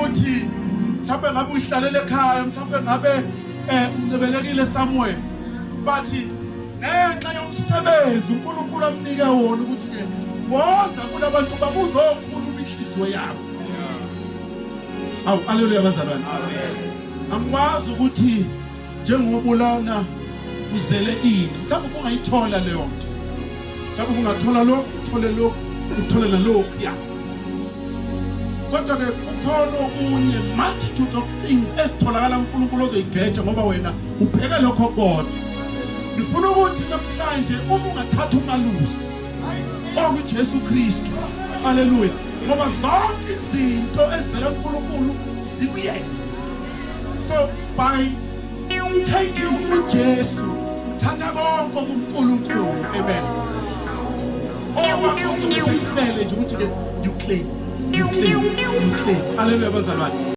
ukuthi mhlawumbe ngabe uyihlalele ekhaya, mhlawumbe ngabe umcebelekile somewhere, but ngenxa yomsebenzi uNkulunkulu amnike wona ukuthi ke woza kulabantu babuzokhuluma inhliziyo yabo. Awu haleluya bazalwane. Angikwazi ukuthi njengobulana uzele ini, mhlawumbe ungayithola leyo nto, mhlawumbe ungathola lo, uthole lo, uthole nalokhu ya. Kodwa ke kukhona okunye multitude of things esitholakala uNkulunkulu ozoyigeja ngoba wena upheka lokho kodwa. Ngifuna ukuthi namhlanje uma ungathatha umalusi onguJesu Kristu, haleluya, ngoba zonke izinto ezivela kuNkulunkulu zikuyena. So by taking uJesu uthatha konke kuNkulunkulu. Amen. Okwakho kusele nje ukuthi ke you claim. Haleluya bazalwane.